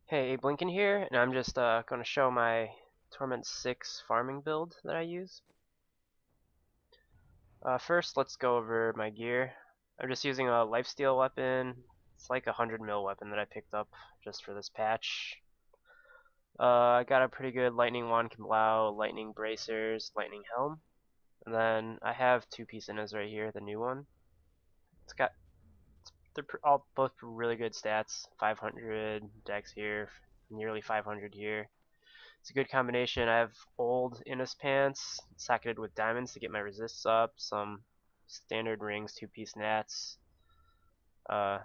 Hey, Abe Lincoln here, and I'm just going to show my Torment 6 farming build that I use. First, let's go over my gear. I'm just using a lifesteal weapon. It's like a 100 mil weapon that I picked up just for this patch. I got a pretty good lightning wand Kamblau, lightning bracers, lightning helm. And then I have two Piscinas right here, the new one. They're all both really good stats. 500 dex here, nearly 500 here. It's a good combination. I have old Innis pants socketed with diamonds to get my resists up, some standard rings, two-piece nats, uh,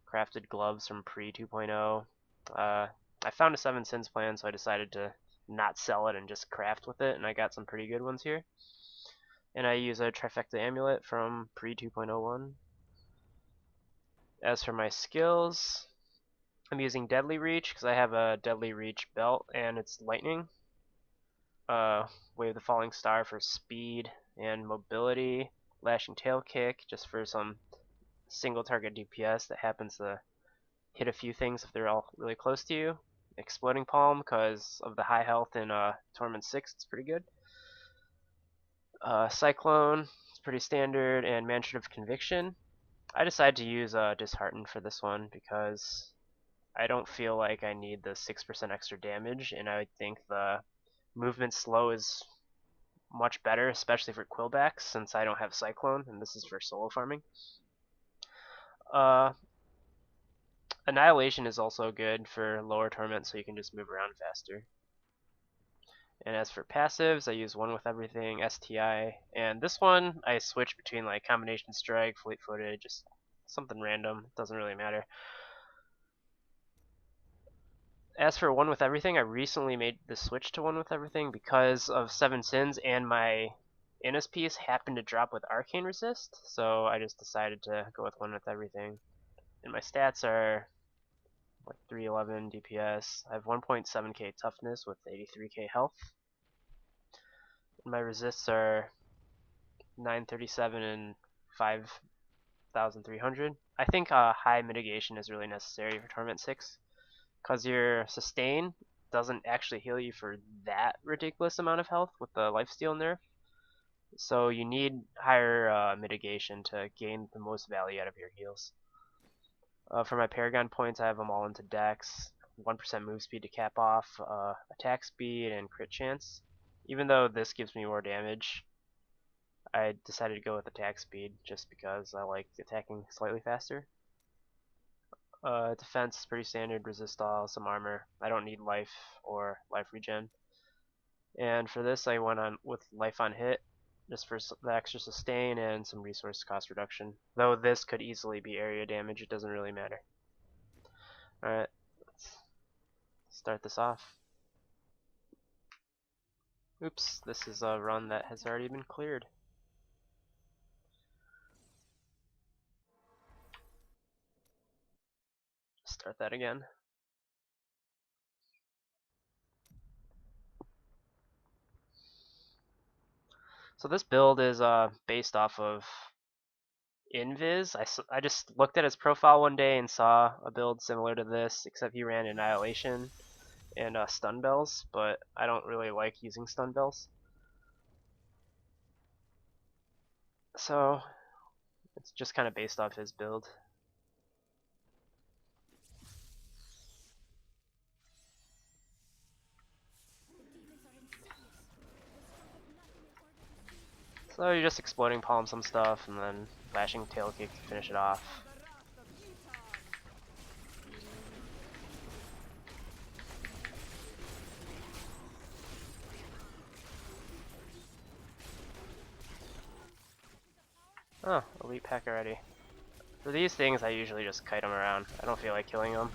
crafted gloves from pre 2.0. I found a 7 sins plan, so I decided to not sell it and just craft with it, and I got some pretty good ones here. And I use a trifecta amulet from pre 2.01. As for my skills, I'm using Deadly Reach because I have a Deadly Reach belt and it's lightning. Wave the Falling Star for speed and mobility. Lashing Tail Kick just for some single target DPS that happens to hit a few things if they're all really close to you. Exploding Palm because of the high health in Torment 6, it's pretty good. Cyclone, it's pretty standard, and Mansion of Conviction. I decided to use Dishearten for this one because I don't feel like I need the 6% extra damage, and I think the movement slow is much better, especially for Quillbacks, since I don't have Cyclone, and this is for solo farming. Annihilation is also good for lower Torment, so you can just move around faster. And as for passives, I use One with Everything, STI, and this one I switch between like Combination Strike, Fleet Footed, just something random, doesn't really matter. As for One with Everything, I recently made the switch to One with Everything because of 7 Sins, and my Innis piece happened to drop with Arcane Resist, so I just decided to go with One with Everything. And my stats are like 311 DPS. I have 1.7k toughness with 83k health. And my resists are 937 and 5300. I think high mitigation is really necessary for Torment 6 because your sustain doesn't actually heal you for that ridiculous amount of health with the lifesteal nerf. So you need higher mitigation to gain the most value out of your heals. For my Paragon points, I have them all into Dex, 1% move speed to cap off, attack speed, and crit chance. Even though this gives me more damage, I decided to go with attack speed just because I like attacking slightly faster. Defense is pretty standard, resist all, some armor. I don't need life or life regen. And for this, I went on with life on hit, just for the extra sustain and some resource cost reduction. Though this could easily be area damage, it doesn't really matter. Alright, let's start this off. Oops, this is a run that has already been cleared. Start that again. So this build is based off of Invis. I just looked at his profile one day and saw a build similar to this, except he ran Annihilation and Stun Bells, but I don't really like using Stun Bells. So it's just kind of based off his build. So you're just exploding palm some stuff and then flashing tail kick to finish it off. Oh, elite pack already. For these things, I usually just kite them around. I don't feel like killing them.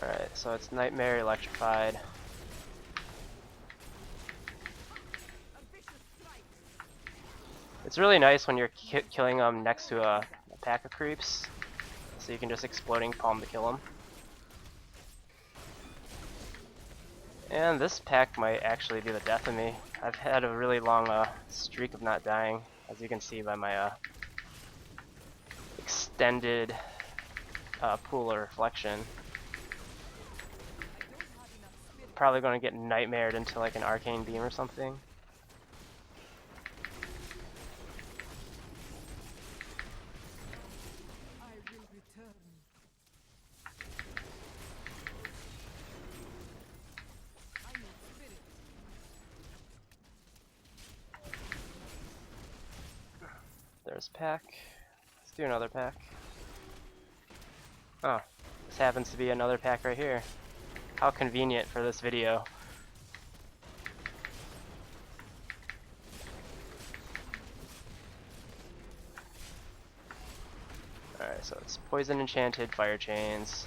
Alright, so it's Nightmare Electrified. It's really nice when you're killing them next to a pack of creeps, so you can just exploding palm to kill them. And this pack might actually be the death of me. I've had a really long streak of not dying, as you can see by my extended pool of reflection. Probably going to get nightmared into like an arcane beam or something. There's pack. Let's do another pack. Oh, this happens to be another pack right here. How convenient for this video. Alright, so it's poison enchanted, fire chains.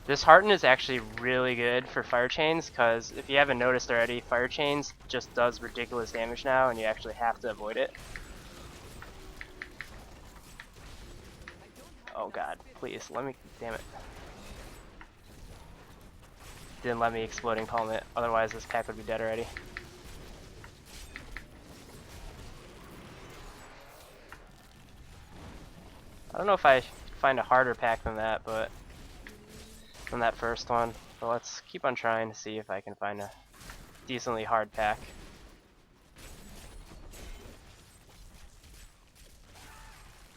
Dishearten is actually really good for fire chains, because if you haven't noticed already, fire chains just does ridiculous damage now and you actually have to avoid it. Oh god, please, let me, damn it. Didn't let me exploding palm it, otherwise this pack would be dead already. I don't know if I find a harder pack than that, but than that first one. But let's keep on trying to see if I can find a decently hard pack.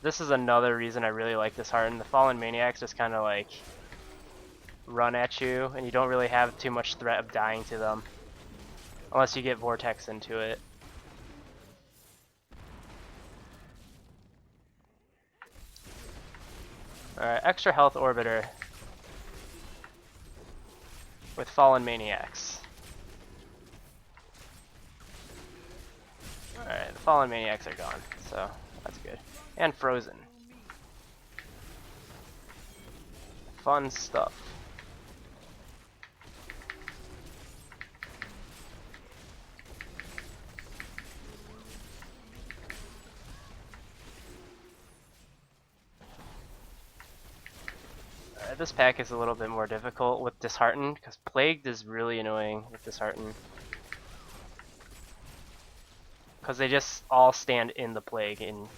This is another reason I really like Dishearten. The Fallen Maniacs just kind of like run at you, and you don't really have too much threat of dying to them. Unless you get Vortex into it. Alright, extra health Orbiter with Fallen Maniacs. Alright, the Fallen Maniacs are gone, so that's good. And Frozen. Fun stuff. This pack is a little bit more difficult with Dishearten, because Plagued is really annoying with Dishearten. Because they just all stand in the Plague, and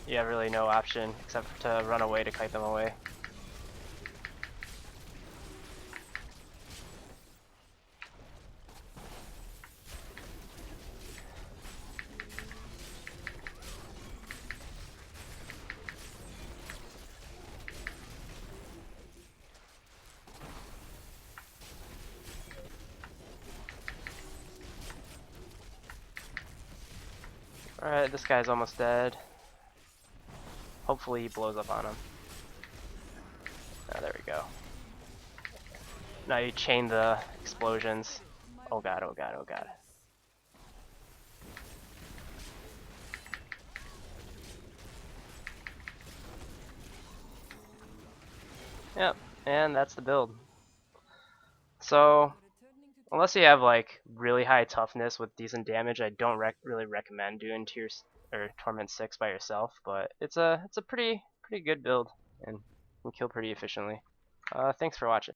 you have really no option except to run away to kite them away. Alright, this guy's almost dead. Hopefully he blows up on him. Ah, there we go. Now you chain the explosions. Oh god, oh god, oh god. Yep, and that's the build. So, unless you have like really high toughness with decent damage, I don't really recommend doing Torment 6 by yourself, but it's a pretty good build and can kill pretty efficiently. Thanks for watching.